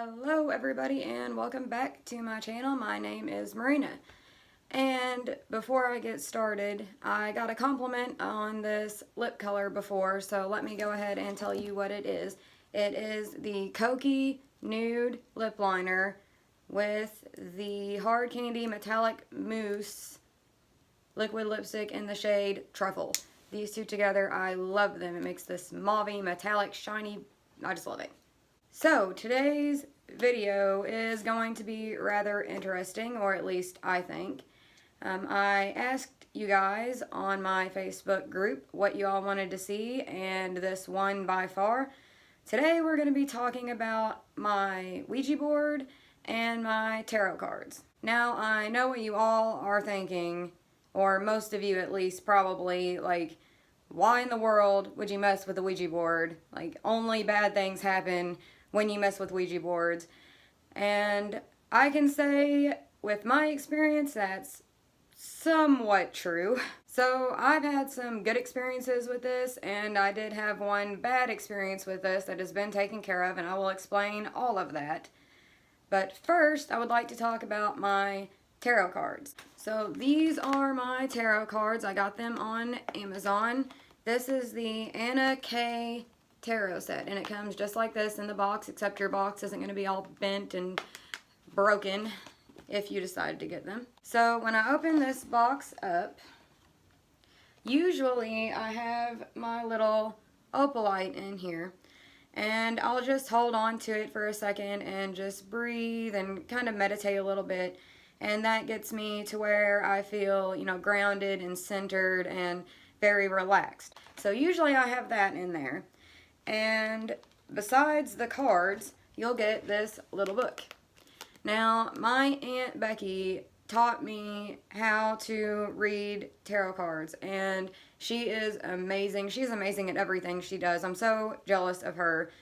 Hello everybody and welcome back to my channel. My name is Marina. And before I get started, I got a compliment on this lip color before, so let me go ahead and tell you what it is. It is the Cokie Nude Lip Liner with the Hard Candy Metallic Mousse liquid lipstick in the shade Truffle. These two together, I love them. It makes this mauvey, metallic, shiny, I just love it. So today's video is going to be rather interesting, or at least I think. I asked you guys on my Facebook group what you all wanted to see, and this won by far. Today we're going to be talking about my Ouija board and my tarot cards. Now I know what you all are thinking, or most of you at least probably, like, why in the world would you mess with a Ouija board? Like, only bad things happen when you mess with Ouija boards. And I can say with my experience that's somewhat true. So I've had some good experiences with this, and I did have one bad experience with this that has been taken care of, and I will explain all of that. But first I would like to talk about my tarot cards. So these are my tarot cards. I got them on Amazon. This is the Anna K tarot set, and it comes just like this in the box, except your box isn't going to be all bent and broken if you decide to get them. So when I open this box up, usually I have my little opalite in here, and I'll just hold on to it for a second and just breathe and kind of meditate a little bit, and that gets me to where I feel, you know, grounded and centered and very relaxed. So usually I have that in there. And besides the cards, you'll get this little book. Now, my Aunt Becky taught me how to read tarot cards, and she is amazing. She's amazing at everything she does. I'm so jealous of her.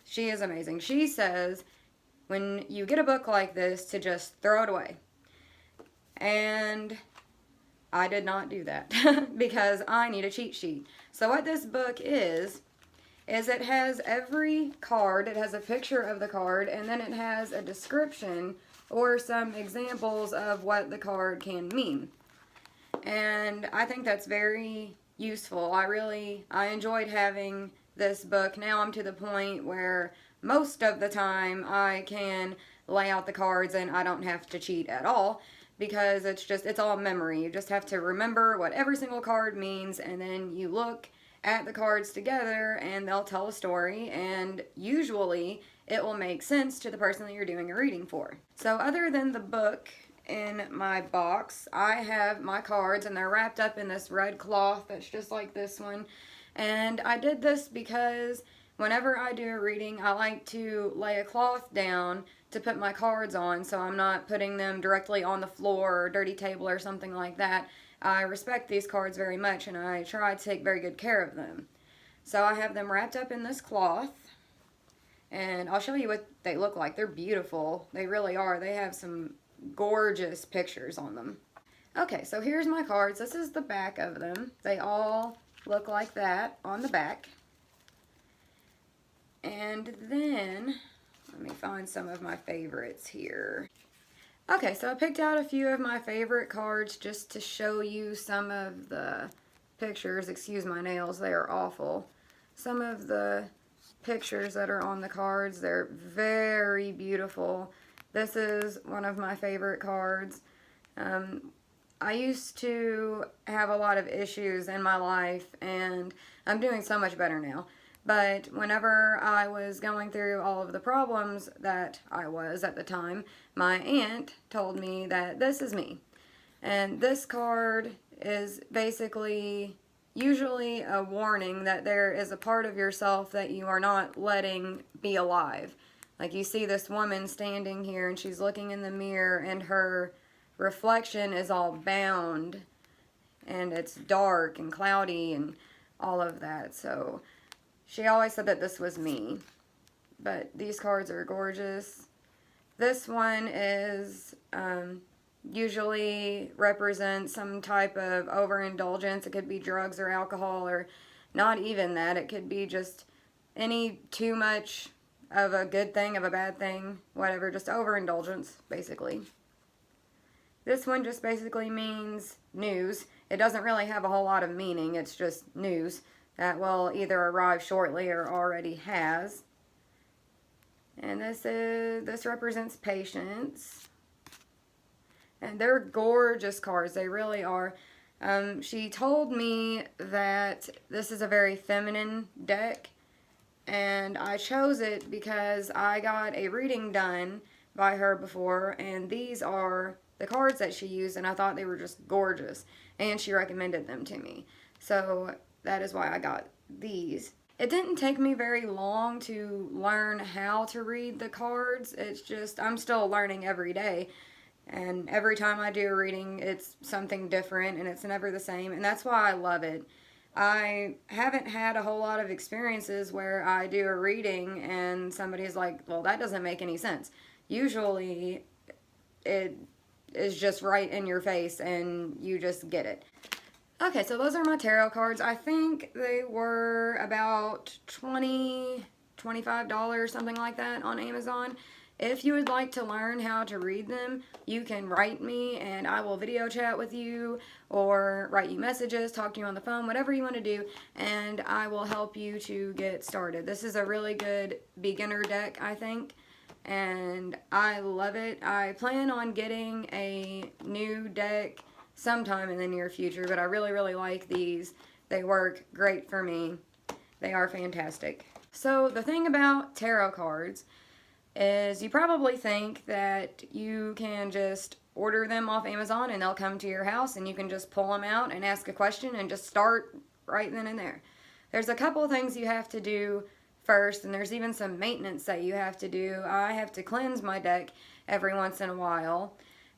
She is amazing. She says when you get a book like this to just throw it away. And I did not do that because I need a cheat sheet. So what this book is it has every card, it has a picture of the card, and then it has a description or some examples of what the card can mean. And I think that's very useful. I enjoyed having this book. Now I'm to the point where most of the time I can lay out the cards and I don't have to cheat at all, because it's all memory. You just have to remember what every single card means, and then you look at the cards together and they'll tell a story, and usually it will make sense to the person that you're doing a reading for. So other than the book in my box, I have my cards, and they're wrapped up in this red cloth that's just like this one. And I did this because whenever I do a reading, I like to lay a cloth down to put my cards on, so I'm not putting them directly on the floor or dirty table or something like that. I respect these cards very much, and I try to take very good care of them. So I have them wrapped up in this cloth, and I'll show you what they look like. They're beautiful. They really are. They have some gorgeous pictures on them. Okay, so here's my cards. This is the back of them. They all look like that on the back. And then, let me find some of my favorites here. Okay, so I picked out a few of my favorite cards just to show you some of the pictures. Excuse my nails, they are awful. Some of the pictures that are on the cards, they're very beautiful. This is one of my favorite cards. I used to have a lot of issues in my life, and I'm doing so much better now. But whenever I was going through all of the problems that I was at the time, my aunt told me that this is me. And this card is basically usually a warning that there is a part of yourself that you are not letting be alive. Like, you see this woman standing here, and she's looking in the mirror, and her reflection is all bound, and it's dark and cloudy and all of that. So she always said that this was me, but these cards are gorgeous. This one is usually represents some type of overindulgence. It could be drugs or alcohol, or not even that. It could be just any too much of a good thing, of a bad thing, whatever, just overindulgence, basically. This one just basically means news. It doesn't really have a whole lot of meaning. It's just news that will either arrive shortly or already has. And this represents patience. And they're gorgeous cards. They really are. She told me that this is a very feminine deck. And I chose it because I got a reading done by her before. And these are the cards that she used. And I thought they were just gorgeous. And she recommended them to me. So that is why I got these. It didn't take me very long to learn how to read the cards. It's just, I'm still learning every day. And every time I do a reading, it's something different and it's never the same. And that's why I love it. I haven't had a whole lot of experiences where I do a reading and somebody's like, well, that doesn't make any sense. Usually, it is just right in your face and you just get it. Okay, so those are my tarot cards. I think they were about $20, $25, something like that on Amazon. If you would like to learn how to read them, you can write me and I will video chat with you or write you messages, talk to you on the phone, whatever you want to do, and I will help you to get started. This is a really good beginner deck, I think, and I love it. I plan on getting a new deck sometime in the near future, but I really, really like these. They work great for me. They are fantastic. So the thing about tarot cards is you probably think that you can just order them off Amazon and they'll come to your house and you can just pull them out and ask a question and just start right then and there. There's a couple things you have to do first, and there's even some maintenance that you have to do. I have to cleanse my deck every once in a while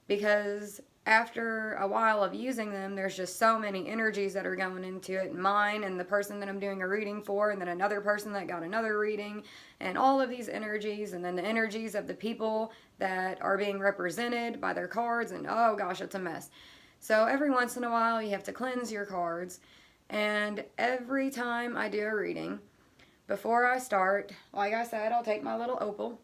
because after a while of using them, there's just so many energies that are going into it. Mine and the person that I'm doing a reading for, and then another person that got another reading, and all of these energies, and then the energies of the people that are being represented by their cards, and oh gosh, it's a mess. So every once in a while, you have to cleanse your cards, and every time I do a reading, before I start, like I said, I'll take my little opal,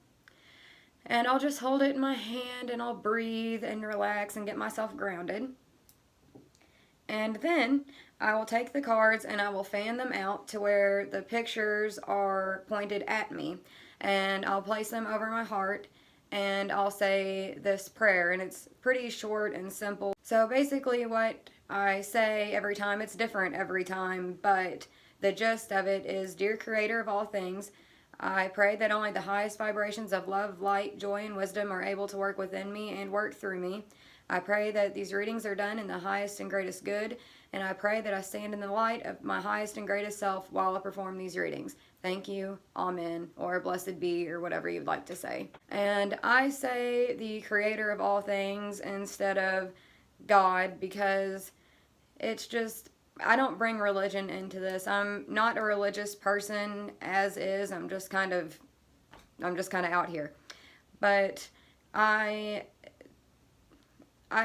and I'll just hold it in my hand and I'll breathe and relax and get myself grounded. And then I will take the cards and I will fan them out to where the pictures are pointed at me. And I'll place them over my heart and I'll say this prayer. And it's pretty short and simple. So basically what I say every time, it's different every time, but the gist of it is, Dear Creator of all things, I pray that only the highest vibrations of love, light, joy, and wisdom are able to work within me and work through me. I pray that these readings are done in the highest and greatest good, and I pray that I stand in the light of my highest and greatest self while I perform these readings. Thank you, Amen, or blessed be, or whatever you'd like to say. And I say the Creator of all things instead of God because it's just, I don't bring religion into this. I'm not a religious person as is. I'm just kind of out here. But I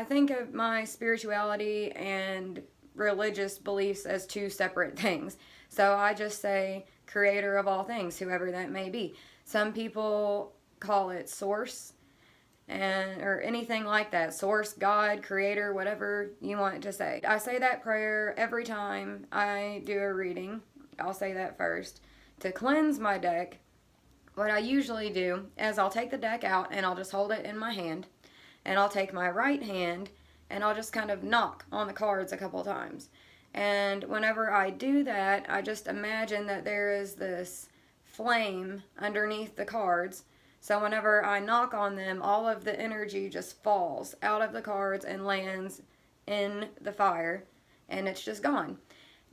think of my spirituality and religious beliefs as two separate things. So I just say Creator of all things, whoever that may be. Some people call it Source, or anything like that. Source, God, Creator, whatever you want to say. I say that prayer every time I do a reading. I'll say that first. To cleanse my deck, what I usually do is I'll take the deck out and I'll just hold it in my hand. And I'll take my right hand and I'll just kind of knock on the cards a couple times. And whenever I do that, I just imagine that there is this flame underneath the cards. So whenever I knock on them, all of the energy just falls out of the cards and lands in the fire, and it's just gone.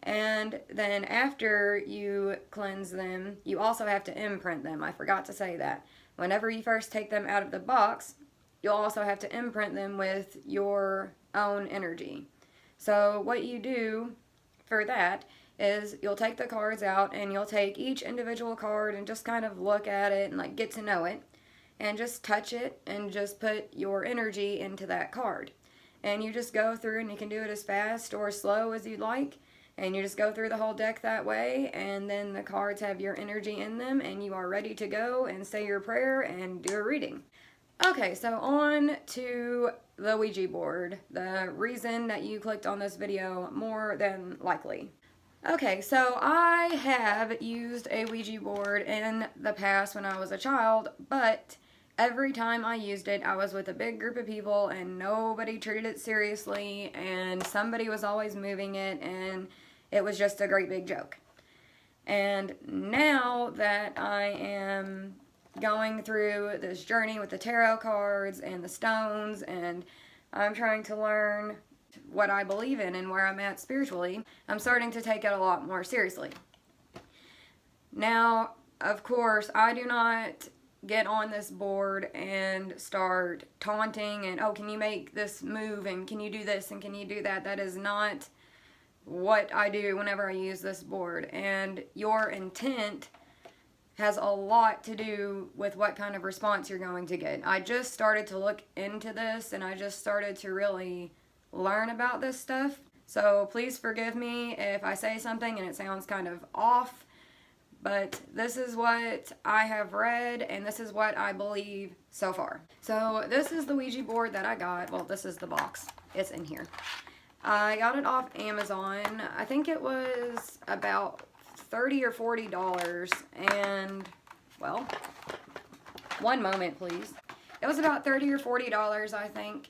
And then after you cleanse them, you also have to imprint them. I forgot to say that. Whenever you first take them out of the box, you'll also have to imprint them with your own energy. So what you do for that is you'll take the cards out and you'll take each individual card and just kind of look at it and like get to know it and just touch it and just put your energy into that card. And you just go through and you can do it as fast or as slow as you'd like. And you just go through the whole deck that way, and then the cards have your energy in them, and you are ready to go and say your prayer and do a reading. Okay, so on to the Ouija board, the reason that you clicked on this video more than likely. Okay, so I have used a Ouija board in the past when I was a child, but every time I used it, I was with a big group of people and nobody treated it seriously, and somebody was always moving it, and it was just a great big joke. And now that I am going through this journey with the tarot cards and the stones, and I'm trying to learn what I believe in and where I'm at spiritually, I'm starting to take it a lot more seriously. Now, of course, I do not get on this board and start taunting and, oh, can you make this move, and can you do this, and can you do that? That is not what I do whenever I use this board. And your intent has a lot to do with what kind of response you're going to get. I just started to look into this, and I just started to really learn about this stuff. So please forgive me if I say something and it sounds kind of off, but this is what I have read, and this is what I believe so far. So this is the Ouija board that I got. Well, this is the box. It's in here. I got it off Amazon. I think it was about $30 or $40, and, well, one moment please. It was about $30 or $40, I think.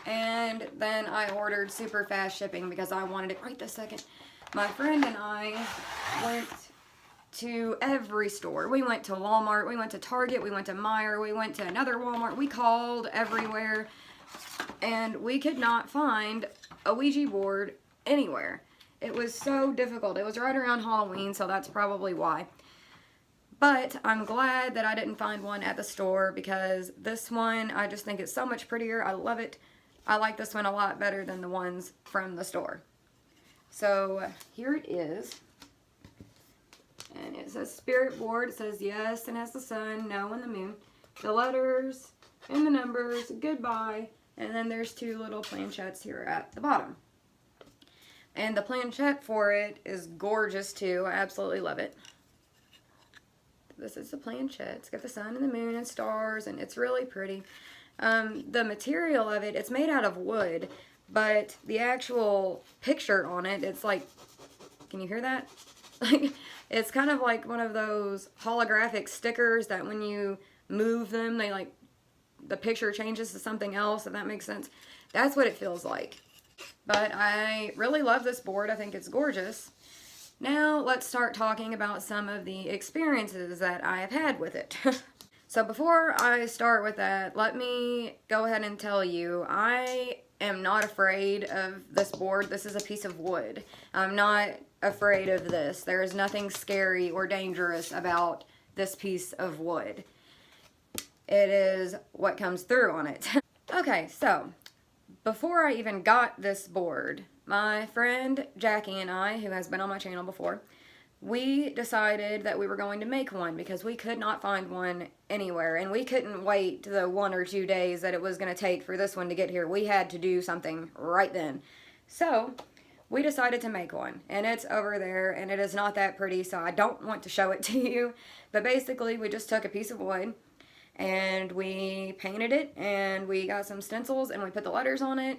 And then I ordered super fast shipping because I wanted it right this second. My friend and I went to every store. We went to Walmart, we went to Target, we went to Meijer, we went to another Walmart. We called everywhere, and we could not find a Ouija board anywhere. It was so difficult. It was right around Halloween, so that's probably why. But I'm glad that I didn't find one at the store, because this one, I just think it's so much prettier. I love it. I like this one a lot better than the ones from the store. So here it is. And it says spirit board. It says yes, and has the sun, no, and the moon. The letters and the numbers, goodbye. And then there's two little planchettes here at the bottom. And the planchette for it is gorgeous too. I absolutely love it. This is the planchette. It's got the sun and the moon and stars, and it's really pretty. The material of it, it's made out of wood, but the actual picture on it, it's like, can you hear that? It's kind of like one of those holographic stickers that when you move them, they like, the picture changes to something else, if that makes sense. That's what it feels like. But I really love this board. I think it's gorgeous. Now let's start talking about some of the experiences that I have had with it. So before I start with that, let me go ahead and tell you, I am not afraid of this board. This is a piece of wood. I'm not afraid of this. There is nothing scary or dangerous about this piece of wood. It is what comes through on it. Okay, so before I even got this board, my friend Jackie and I, who has been on my channel before, we decided that we were going to make one because we could not find one anywhere, and we couldn't wait the 1 or 2 days that it was going to take for this one to get here. We had to do something right then. So we decided to make one, and it's over there, and it is not that pretty, so I don't want to show it to you. But basically, we just took a piece of wood, and we painted it, and we got some stencils, and we put the letters on it,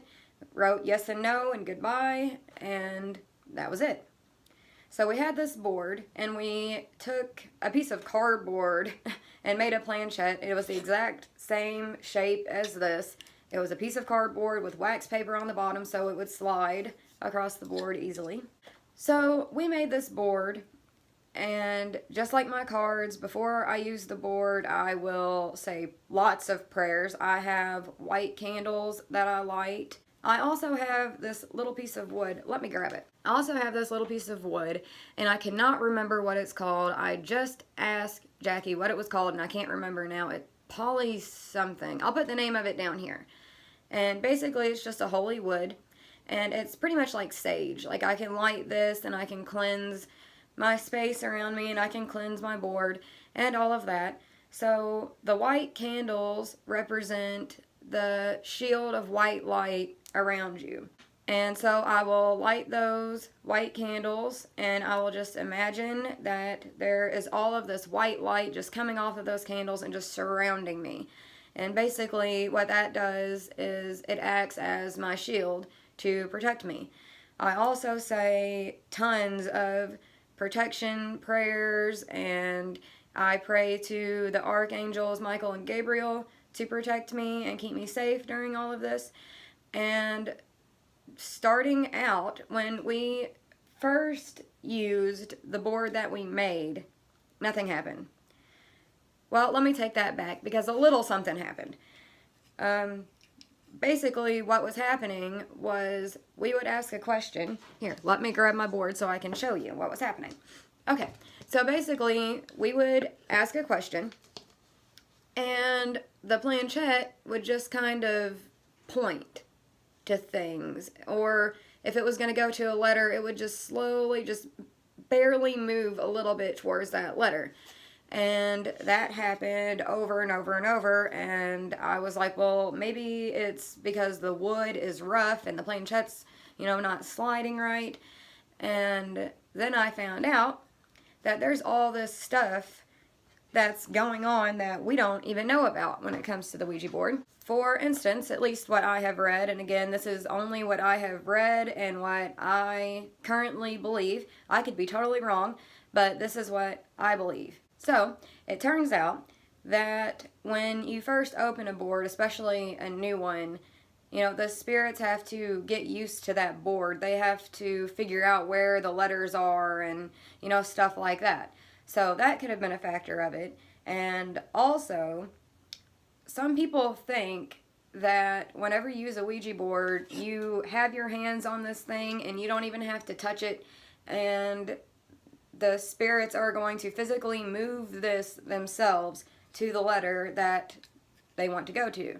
wrote yes and no and goodbye, and that was it. So we had this board, and we took a piece of cardboard and made a planchette. It was the exact same shape as this. It was a piece of cardboard with wax paper on the bottom so it would slide across the board easily. So we made this board, and just like my cards, before I use the board, I will say lots of prayers. I have white candles that I light. I also have this little piece of wood. Let me grab it. I also have this little piece of wood, and I cannot remember what it's called. I just asked Jackie what it was called, and I can't remember now. It poly something. I'll put the name of it down here. And basically, it's just a holy wood, and it's pretty much like sage. Like, I can light this, and I can cleanse my space around me, and I can cleanse my board, and all of that. So the white candles represent the shield of white light around you. And so I will light those white candles, and I will just imagine that there is all of this white light just coming off of those candles and just surrounding me. And basically what that does is it acts as my shield to protect me. I also say tons of protection prayers, and I pray to the archangels Michael and Gabriel to protect me and keep me safe during all of this. And starting out, when we first used the board that we made, nothing happened. Well, let me take that back, because a little something happened. Basically, what was happening was we would ask a question. Here, let me grab my board so I can show you what was happening. Okay, so basically, we would ask a question, and the planchette would just kind of point to things, or if it was going to go to a letter, it would just slowly, just barely move a little bit towards that letter. And that happened over and over and over, and I was like, well, maybe it's because the wood is rough and the planchette's, not sliding right. And then I found out that there's all this stuff that's going on that we don't even know about when it comes to the Ouija board. For instance, at least what I have read, and again, this is only what I have read and what I currently believe. I could be totally wrong, but this is what I believe. So, it turns out that when you first open a board, especially a new one, the spirits have to get used to that board. They have to figure out where the letters are and, stuff like that. So that could have been a factor of it. And also, some people think that whenever you use a Ouija board, you have your hands on this thing and you don't even have to touch it, and the spirits are going to physically move this themselves to the letter that they want to go to.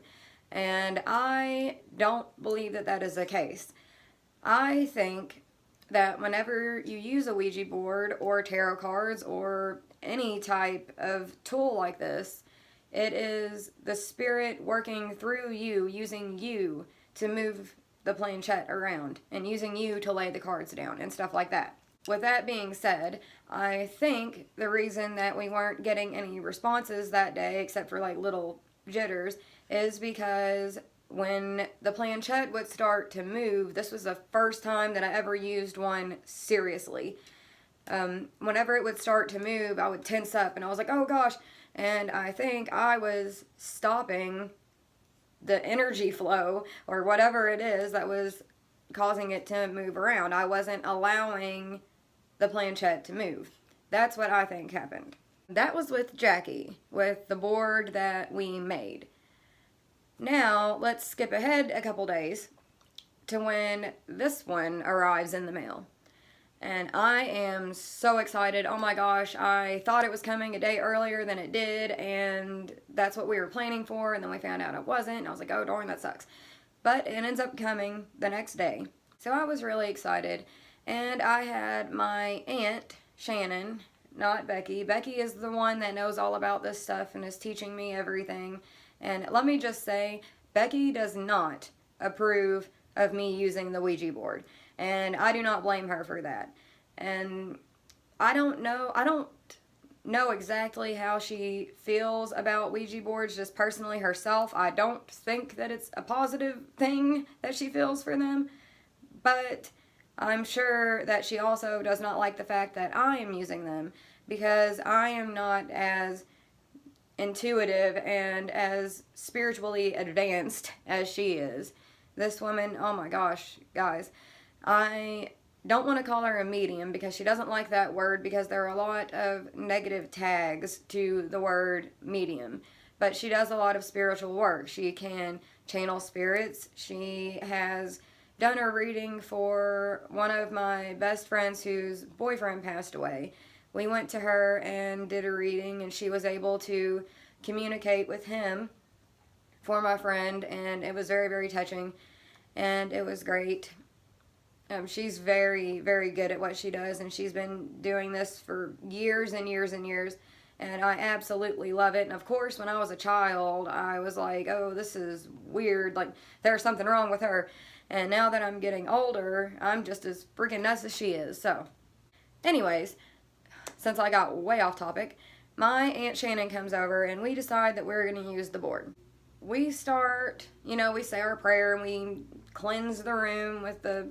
And I don't believe that that is the case. I think that whenever you use a Ouija board or tarot cards or any type of tool like this, it is the spirit working through you, using you to move the planchette around and using you to lay the cards down and stuff like that. With that being said, I think the reason that we weren't getting any responses that day, except for like little jitters, is because when the planchette would start to move, this was the first time that I ever used one seriously. Whenever it would start to move, I would tense up and I was like, oh gosh. And I think I was stopping the energy flow or whatever it is that was causing it to move around. I wasn't allowing the planchette to move. That's what I think happened. That was with Jackie, with the board that we made. Now, let's skip ahead a couple days to when this one arrives in the mail. And I am so excited. Oh my gosh, I thought it was coming a day earlier than it did, and that's what we were planning for, and then we found out it wasn't, and I was like, oh darn, that sucks. But it ends up coming the next day. So I was really excited, and I had my aunt, Shannon, not Becky. Becky is the one that knows all about this stuff and is teaching me everything. And let me just say, Becky does not approve of me using the Ouija board. And I do not blame her for that. And I don't know exactly how she feels about Ouija boards, just personally herself. I don't think that it's a positive thing that she feels for them. But I'm sure that she also does not like the fact that I am using them, because I am not as intuitive and as spiritually advanced as she is. This woman, oh my gosh, guys, I don't want to call her a medium because she doesn't like that word, because there are a lot of negative tags to the word medium. But she does a lot of spiritual work. She can channel spirits. She has done a reading for one of my best friends whose boyfriend passed away. We went to her and did a reading, and she was able to communicate with him for my friend, and it was very, very touching, and it was great. She's very, very good at what she does, and she's been doing this for years and years and years, and I absolutely love it. And of course, when I was a child, I was like, oh, this is weird, like there's something wrong with her. And now that I'm getting older, I'm just as freaking nuts as she is. So anyways, since I got way off topic, my Aunt Shannon comes over and we decide that we're going to use the board. We start, we say our prayer and we cleanse the room with the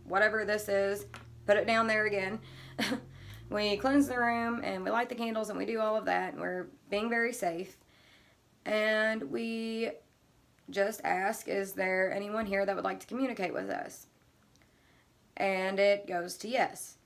whatever this is, put it down there again. We cleanse the room and we light the candles and we do all of that, and we're being very safe. And we just ask, is there anyone here that would like to communicate with us? And it goes to yes.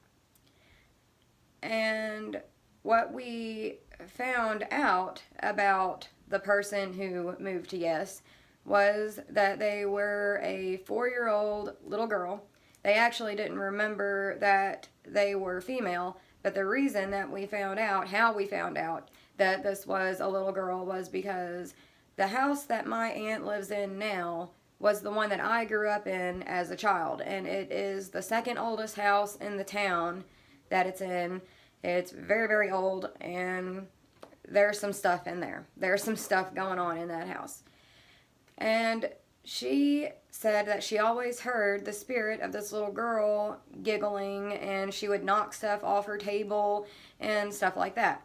And what we found out about the person who moved to yes was that they were a 4-year-old little girl. They actually didn't remember that they were female, but the reason that we found out, how we found out that this was a little girl, was because the house that my aunt lives in now was the one that I grew up in as a child, and it is the second oldest house in the town that it's in. It's very, very old, and there's some stuff in there. There's some stuff going on in that house. And she said that she always heard the spirit of this little girl giggling, and she would knock stuff off her table and stuff like that.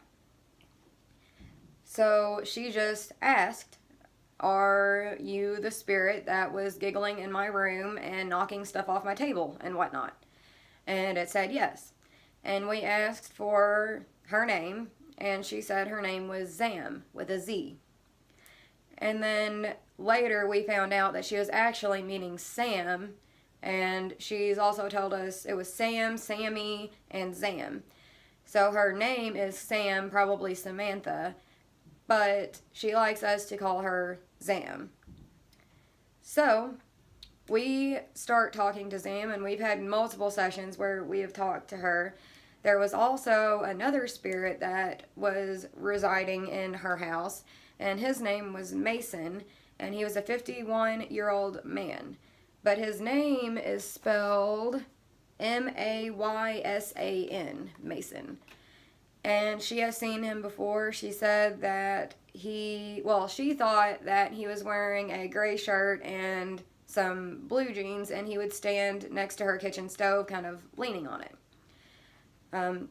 So she just asked, are you the spirit that was giggling in my room and knocking stuff off my table and whatnot? And it said yes. And we asked for her name, and she said her name was Zam, with a Z. And then later we found out that she was actually meaning Sam, and she's also told us it was Sam, Sammy, and Zam. So her name is Sam, probably Samantha, but she likes us to call her Zam. So we start talking to Zam, and we've had multiple sessions where we have talked to her. There was also another spirit that was residing in her house, and his name was Mason, and he was a 51-year-old man. But his name is spelled Maysan, Mason. And she has seen him before. She said that she thought that he was wearing a gray shirt and some blue jeans, and he would stand next to her kitchen stove kind of leaning on it.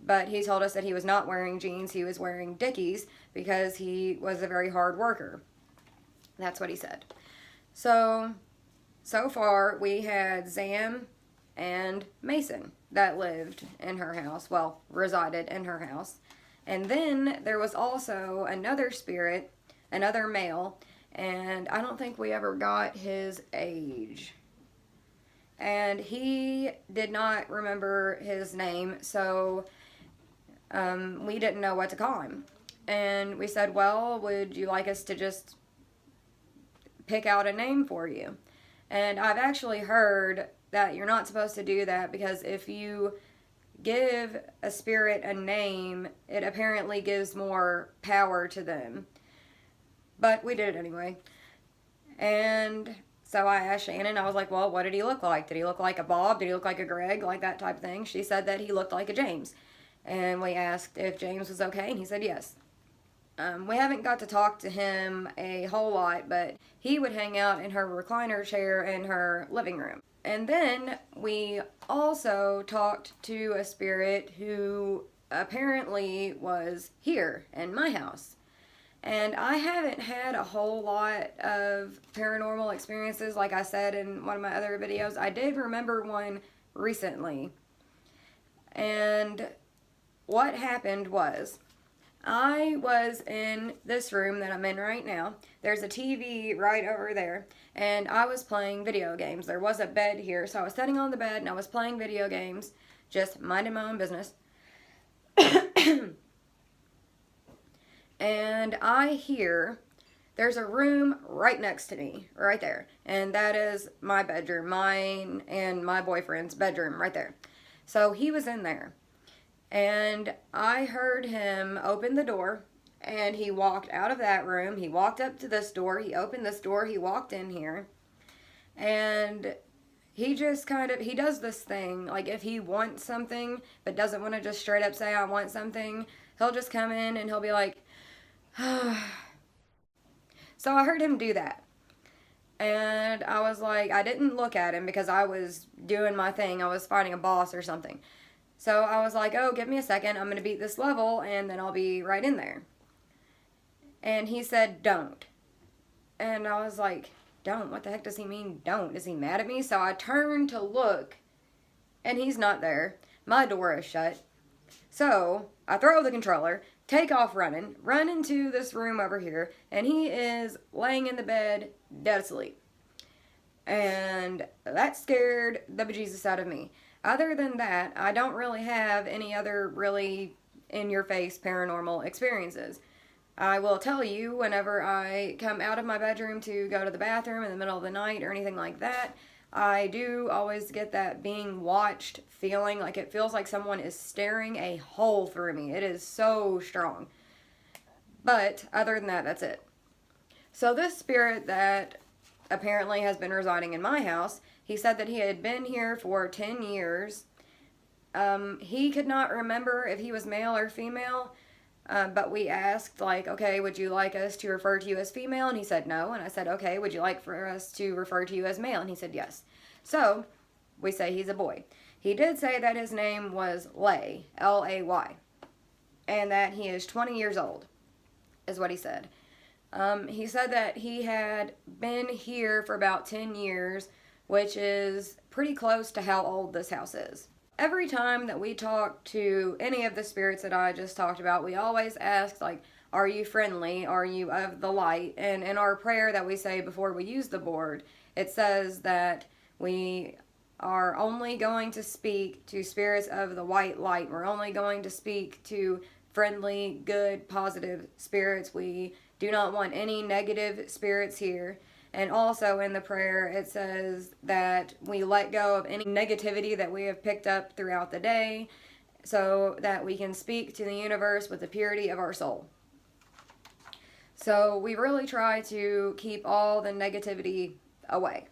But he told us that he was not wearing jeans, he was wearing Dickies because he was a very hard worker. That's what he said. So far we had Zam and Mason that lived in her house, well, resided in her house. And then there was also another spirit, another male, and I don't think we ever got his age. And he did not remember his name, so we didn't know what to call him. And we said, well, would you like us to just pick out a name for you? And I've actually heard that you're not supposed to do that, because if you give a spirit a name, it apparently gives more power to them. But we did it anyway. And so I asked Shannon, I was like, well, what did he look like? Did he look like a Bob? Did he look like a Greg? Like that type of thing. She said that he looked like a James. And we asked if James was okay, and he said yes. We haven't got to talk to him a whole lot, but he would hang out in her recliner chair in her living room. And then we also talked to a spirit who apparently was here in my house. And I haven't had a whole lot of paranormal experiences, like I said in one of my other videos. I did remember one recently. And what happened was, I was in this room that I'm in right now. There's a TV right over there, and I was playing video games. There was a bed here, so I was sitting on the bed and I was playing video games, just minding my own business. And I hear there's a room right next to me, right there, and that is my bedroom, mine and my boyfriend's bedroom right there. So he was in there. And I heard him open the door, and he walked out of that room. He walked up to this door. He opened this door. He walked in here. And he just he does this thing, like if he wants something, but doesn't want to just straight up say, I want something, He'll just come in and he'll be like, so I heard him do that. And I was like, I didn't look at him because I was doing my thing. I was fighting a boss or something. So I was like, oh, give me a second. I'm going to beat this level and then I'll be right in there. And he said, don't. And I was like, don't? What the heck does he mean, don't? Is he mad at me? So I turned to look and he's not there. My door is shut. So I throw the controller, take off running, run into this room over here, and he is laying in the bed, dead asleep. And that scared the bejesus out of me. Other than that, I don't really have any other really in-your-face paranormal experiences. I will tell you whenever I come out of my bedroom to go to the bathroom in the middle of the night or anything like that, I do always get that being watched feeling, like it feels like someone is staring a hole through me. It is so strong. But other than that, that's it. So this spirit that apparently has been residing in my house, he said that he had been here for 10 years. He could not remember if he was male or female. But we asked, like, okay, would you like us to refer to you as female? And he said no. And I said, okay, would you like for us to refer to you as male? And he said yes. So we say he's a boy. He did say that his name was Lay, L-A-Y, and that he is 20 years old, is what he said. He said that he had been here for about 10 years, which is pretty close to how old this house is. Every time that we talk to any of the spirits that I just talked about, we always ask, like, are you friendly? Are you of the light? And in our prayer that we say before we use the board, it says that we are only going to speak to spirits of the white light. We're only going to speak to friendly, good, positive spirits. We do not want any negative spirits here. And also in the prayer, it says that we let go of any negativity that we have picked up throughout the day so that we can speak to the universe with the purity of our soul. So we really try to keep all the negativity away.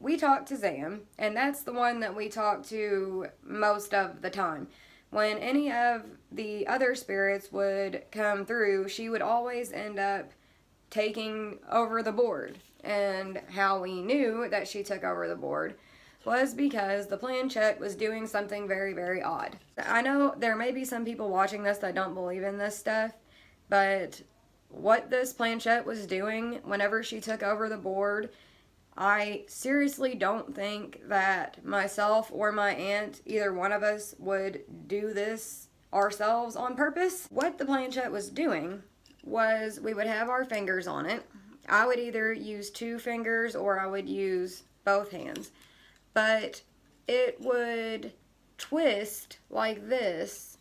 We talk to Zam, and that's the one that we talk to most of the time. When any of the other spirits would come through, she would always end up taking over the board. And how we knew that she took over the board was because the planchette was doing something very, very odd. I know there may be some people watching this that don't believe in this stuff, but what this planchette was doing whenever she took over the board, I seriously don't think that myself or my aunt, either one of us, would do this ourselves on purpose. What the planchette was doing was we would have our fingers on it. I would either use 2 fingers or I would use both hands. But it would twist like this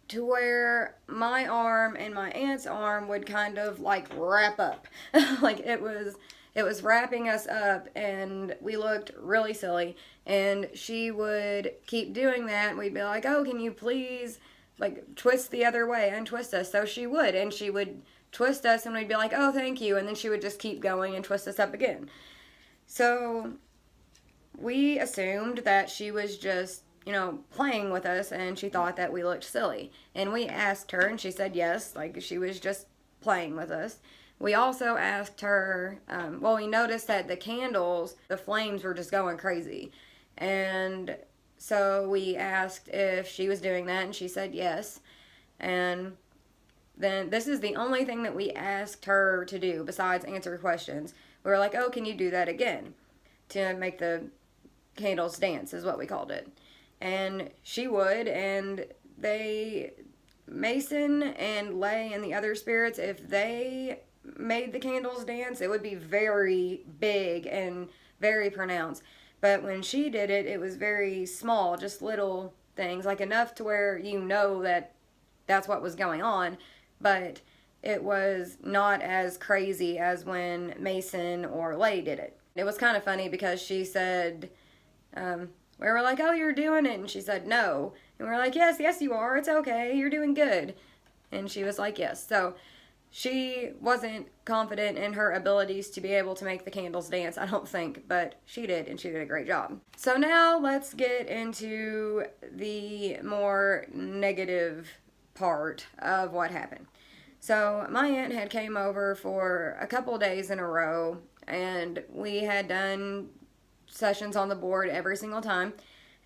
to where my arm and my aunt's arm would kind of like wrap up. Like it was wrapping us up and we looked really silly. And she would keep doing that and we'd be like, oh, can you please like twist the other way, untwist us? So she would, and she would twist us and we'd be like, oh, thank you, and then she would just keep going and twist us up again. So we assumed that she was just, playing with us and she thought that we looked silly. And we asked her and she said yes, like she was just playing with us. We also asked her, we noticed that the candles, the flames were just going crazy. And so we asked if she was doing that and she said yes. And then this is the only thing that we asked her to do besides answer questions. We were like, oh, can you do that again? To make the candles dance is what we called it. And she would, and Mason and Lay and the other spirits, if they made the candles dance, it would be very big and very pronounced. But when she did it, it was very small, just little things, like enough to where that that's what was going on. But it was not as crazy as when Mason or Lay did it. It was kind of funny because she said, we were like, oh, you're doing it. And she said, no. And we were like, yes, you are. It's okay. You're doing good. And she was like, yes. So she wasn't confident in her abilities to be able to make the candles dance, I don't think. But she did, and she did a great job. So now let's get into the more negative part of what happened. So my aunt had came over for a couple days in a row, and we had done sessions on the board every single time.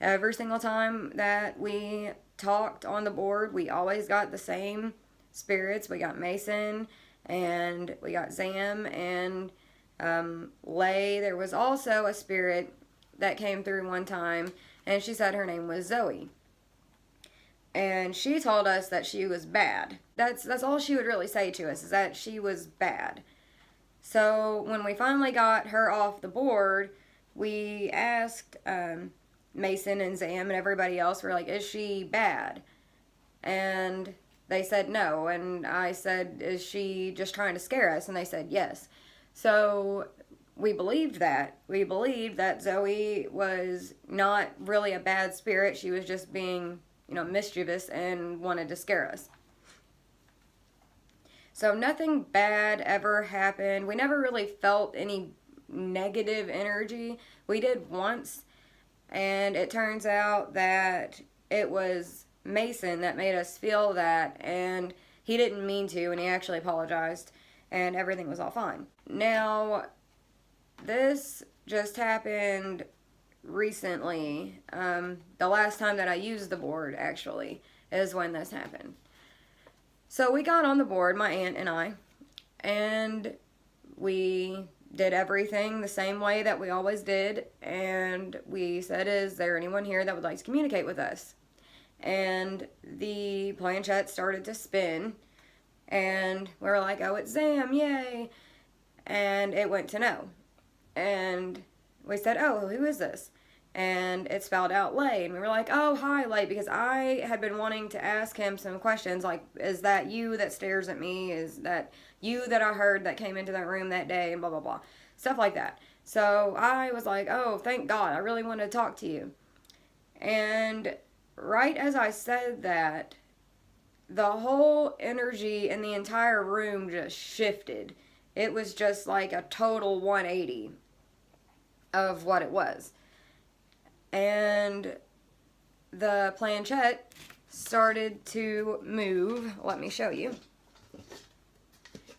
Every single time that we talked on the board, we always got the same spirits. We got Mason, and we got Zam, and Lay. There was also a spirit that came through one time, and she said her name was Zoe. And she told us that she was bad. That's all she would really say to us, is that she was bad. So when we finally got her off the board, we asked Mason and Zam and everybody else, we're like, is she bad? And they said no. And I said, is she just trying to scare us? And they said yes. So we believed that. We believed that Zoe was not really a bad spirit. She was just being, mischievous and wanted to scare us. So nothing bad ever happened. We never really felt any negative energy. We did once, and it turns out that it was Mason that made us feel that, and he didn't mean to, and he actually apologized, and everything was all fine. Now, this just happened recently. The last time that I used the board, actually, is when this happened. So we got on the board, my aunt and I, and we did everything the same way that we always did, and we said, is there anyone here that would like to communicate with us? And the planchette started to spin, and we were like, oh, it's Zam, yay! And it went to no. And we said, oh, who is this? And it spelled out Lay. And we were like, oh, hi, Lay, because I had been wanting to ask him some questions, like, is that you that stares at me? Is that you that I heard that came into that room that day? And blah, blah, blah. Stuff like that. So I was like, oh, thank God, I really wanted to talk to you. And right as I said that, the whole energy in the entire room just shifted. It was just like a total 180 of what it was. And the planchette started to move. Let me show you.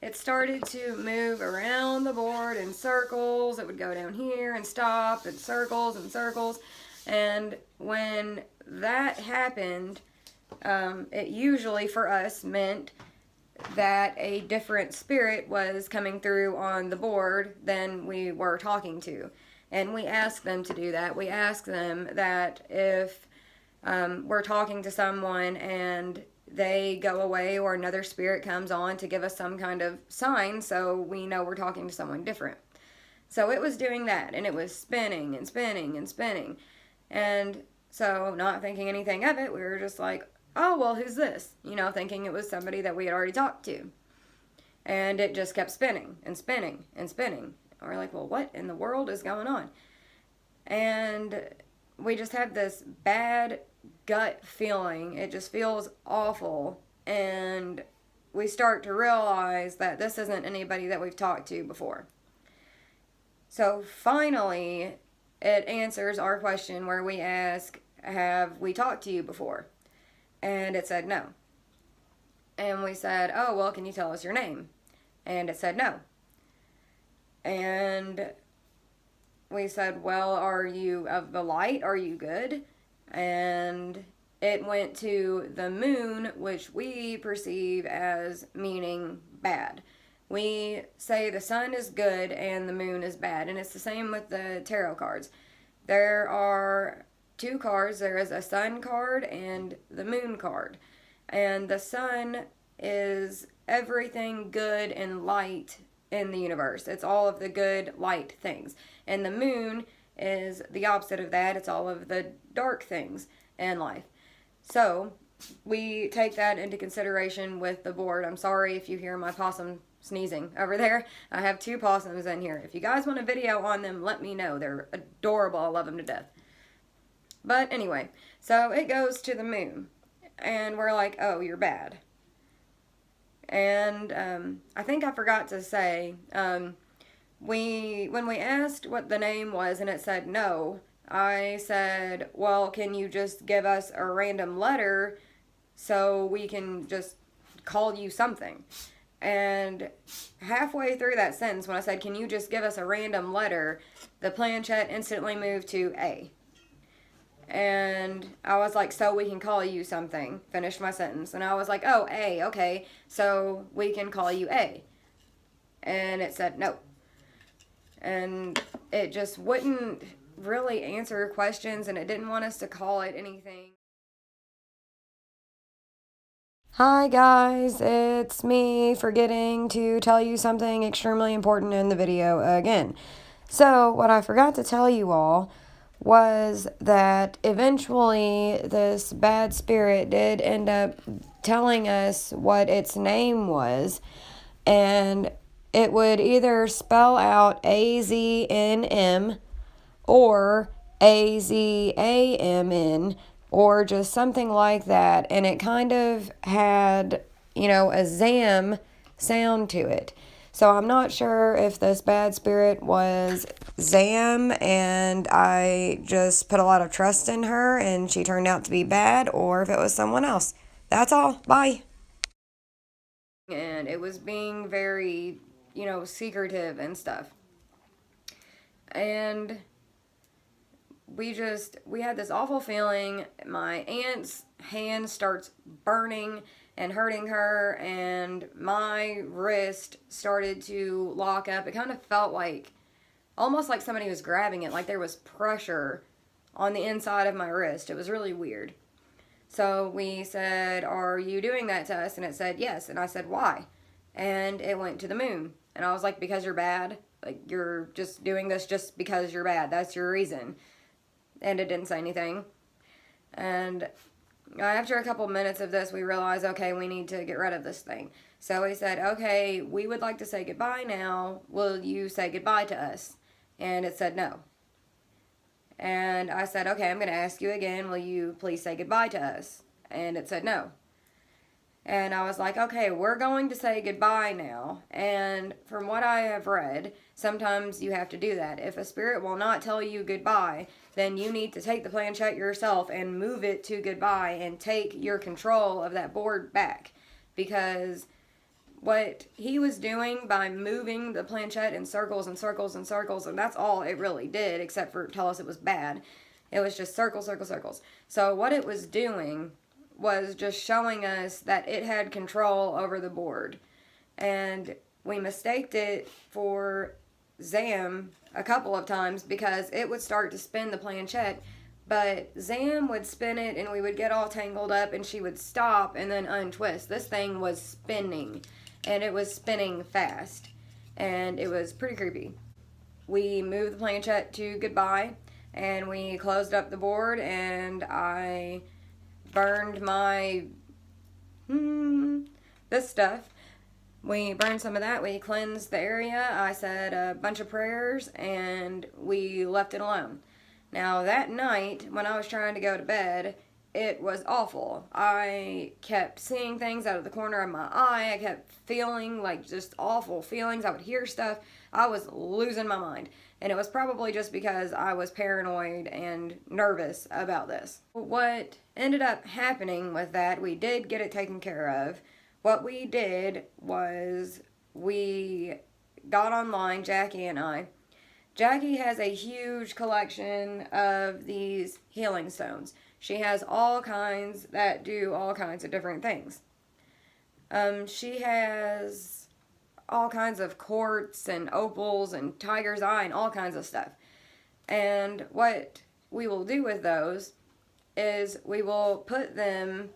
It started to move around the board in circles. It would go down here and stop in circles and circles. And when that happened, it usually for us meant that a different spirit was coming through on the board than we were talking to. And we ask them to do that. We ask them that if we're talking to someone and they go away or another spirit comes on, to give us some kind of sign so we know we're talking to someone different. So it was doing that, and it was spinning and spinning and spinning. And so, not thinking anything of it, we were just like, oh, well, who's this? Thinking it was somebody that we had already talked to. And it just kept spinning and spinning and spinning. And we're like, well, what in the world is going on? And we just have this bad gut feeling. It just feels awful. And we start to realize that this isn't anybody that we've talked to before. So finally, it answers our question where we ask, have we talked to you before? And it said no. And we said, oh, well, can you tell us your name? And it said no. And we said, well, are you of the light? Are you good? And it went to the moon, which we perceive as meaning bad. We say the sun is good and the moon is bad. And it's the same with the tarot cards. There are two cards. There is a sun card and the moon card. And the sun is everything good and light in the universe. It's all of the good light things. And the moon is the opposite of that. It's all of the dark things in life. So we take that into consideration with the board. I'm sorry if you hear my possum sneezing over there. I have two possums in here. If you guys want a video on them, let me know. They're adorable. I love them to death. But anyway, so it goes to the moon. And we're like, oh, you're bad. And I think I forgot to say, when we asked what the name was and it said no, I said, well, can you just give us a random letter so we can just call you something. And halfway through that sentence, when I said, can you just give us a random letter, the planchette instantly moved to A. And I was like, so we can call you something. Finished my sentence. And I was like, oh, A, okay, so we can call you A. And it said no. And it just wouldn't really answer questions, and it didn't want us to call it anything. Hi guys, it's me forgetting to tell you something extremely important in the video again. So what I forgot to tell you all was that eventually this bad spirit did end up telling us what its name was, and it would either spell out AZNM or AZAMN or just something like that, and it kind of had, a ZAM sound to it. So I'm not sure if this bad spirit was ZAM and I just put a lot of trust in her and she turned out to be bad, or if it was someone else. That's all. Bye. And it was being very, secretive and stuff. And we had this awful feeling. My aunt's hand starts burning and hurting her, and my wrist started to lock up. It kind of felt almost like somebody was grabbing it, like there was pressure on the inside of my wrist. It was really weird. So we said, are you doing that to us? And it said yes. And I said, why? And it went to the moon. And I was like, because you're bad. Like, you're just doing this just because you're bad. That's your reason. And it didn't say anything. And after a couple minutes of this, we realized, okay, we need to get rid of this thing. So we said, okay, we would like to say goodbye now. Will you say goodbye to us? And it said no. And I said, okay, I'm going to ask you again. Will you please say goodbye to us? And it said no. And I was like, okay, we're going to say goodbye now. And from what I have read, sometimes you have to do that. If a spirit will not tell you goodbye, then you need to take the planchette yourself and move it to goodbye and take your control of that board back. Because what he was doing by moving the planchette in circles and circles and circles, and that's all it really did, except for tell us it was bad. It was just circles, circles, circles. So what it was doing was just showing us that it had control over the board. And we mistaked it for ZAM a couple of times because it would start to spin the planchette, but ZAM would spin it and we would get all tangled up and she would stop and then untwist. This thing was spinning, and it was spinning fast, and it was pretty creepy. We moved the planchette to goodbye and we closed up the board, and I burned my this stuff. We burned some of that. We cleansed the area. I said a bunch of prayers, and we left it alone. Now that night, when I was trying to go to bed, it was awful. I kept seeing things out of the corner of my eye. I kept feeling just awful feelings. I would hear stuff. I was losing my mind. And it was probably just because I was paranoid and nervous about this. What ended up happening with that, we did get it taken care of. What we did was we got online, Jackie and I. Jackie has a huge collection of these healing stones. She has all kinds that do all kinds of different things. She has all kinds of quartz and opals and tiger's eye and all kinds of stuff. And what we will do with those is we will put them,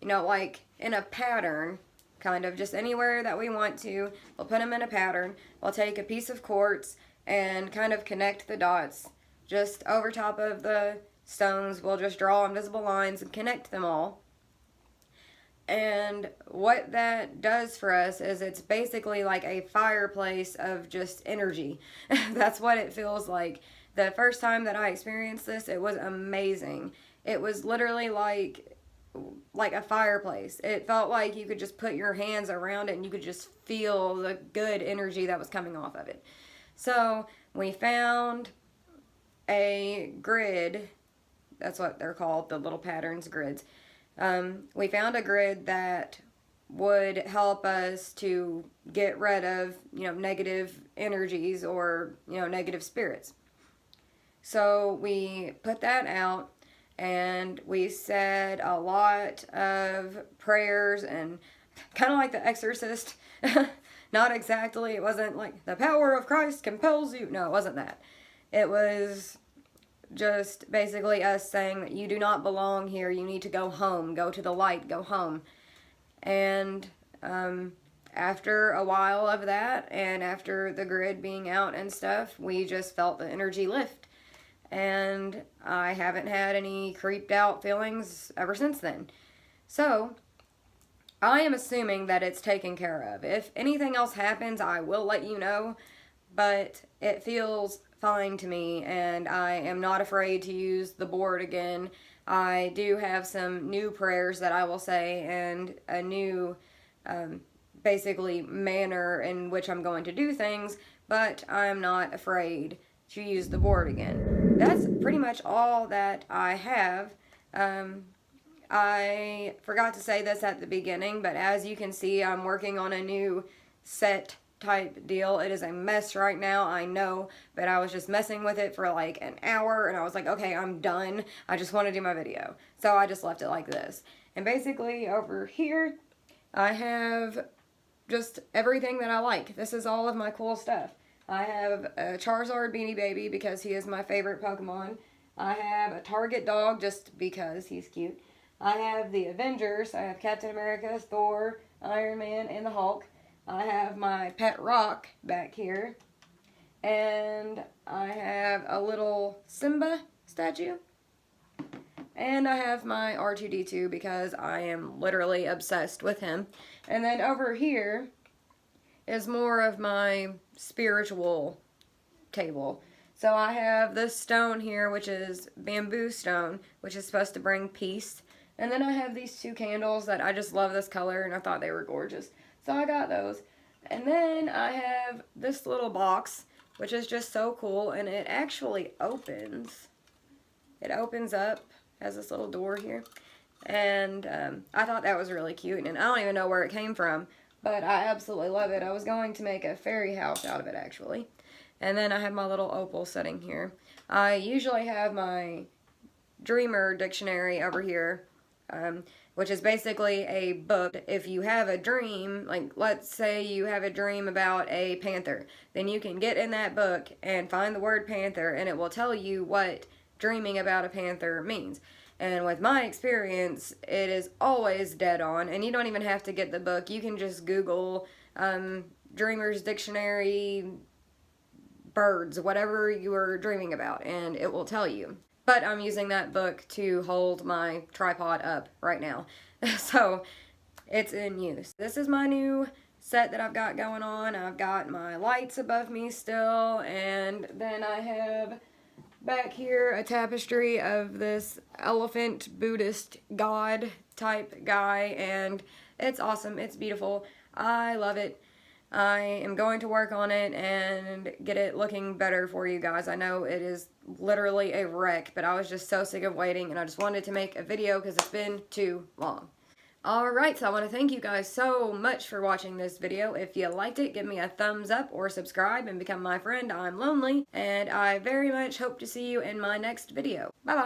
in a pattern, kind of just anywhere that we want to. We'll put them in a pattern. We'll take a piece of quartz and kind of connect the dots just over top of the stones. We'll just draw invisible lines and connect them all. And what that does for us is it's basically like a fireplace of just energy. That's what it feels like. The first time that I experienced this, it was amazing. It was literally like a fireplace. It felt like you could just put your hands around it and you could just feel the good energy that was coming off of it. So we found a grid. That's what they're called, the little patterns, grids. We found a grid that would help us to get rid of, negative energies or, negative spirits. So we put that out and we said a lot of prayers and kind of like The Exorcist. Not exactly, it wasn't like the power of Christ compels you. No, it wasn't that. It was just basically us saying that you do not belong here. You need to go home. Go to the light. Go home. And after a while of that, and after the grid being out and stuff, we just felt the energy lift. And I haven't had any creeped out feelings ever since then. So, I am assuming that it's taken care of. If anything else happens, I will let you know. But it feels fine to me, and I am not afraid to use the board again. I do have some new prayers that I will say, and a new, basically, manner in which I'm going to do things, but I'm not afraid to use the board again. That's pretty much all that I have. I forgot to say this at the beginning, but as you can see, I'm working on a new set type deal. It is a mess right now, I know, but I was just messing with it for like an hour, and I was like, okay, I'm done. I just want to do my video. So I just left it like this. And basically over here, I have just everything that I like. This is all of my cool stuff. I have a Charizard Beanie Baby because he is my favorite Pokemon. I have a Target dog just because he's cute. I have the Avengers. I have Captain America, Thor, Iron Man, and the Hulk. I have my pet rock back here. And I have a little Simba statue. And I have my R2-D2 because I am literally obsessed with him. And then over here is more of my spiritual table. So I have this stone here, which is bamboo stone, which is supposed to bring peace. And then I have these two candles that I just love this color, and I thought they were gorgeous. So I got those. And then I have this little box, which is just so cool, and it actually opens. It opens up, has this little door here. And I thought that was really cute, and I don't even know where it came from, but I absolutely love it. I was going to make a fairy house out of it, actually. And then I have my little opal sitting here. I usually have my Dreamer dictionary over here, which is basically a book. If you have a dream, like let's say you have a dream about a panther, then you can get in that book and find the word panther, and it will tell you what dreaming about a panther means. And with my experience, it is always dead on, and you don't even have to get the book. You can just Google Dreamer's Dictionary birds, whatever you are dreaming about, and it will tell you. But I'm using that book to hold my tripod up right now. So it's in use. This is my new set that I've got going on. I've got my lights above me still, and then I have back here a tapestry of this elephant Buddhist god type guy, and it's awesome. It's beautiful. I love it. I am going to work on it and get it looking better for you guys. I know it is literally a wreck, but I was just so sick of waiting, and I just wanted to make a video because it's been too long. Alright, so I want to thank you guys so much for watching this video. If you liked it, give me a thumbs up or subscribe and become my friend. I'm lonely, and I very much hope to see you in my next video. Bye-bye.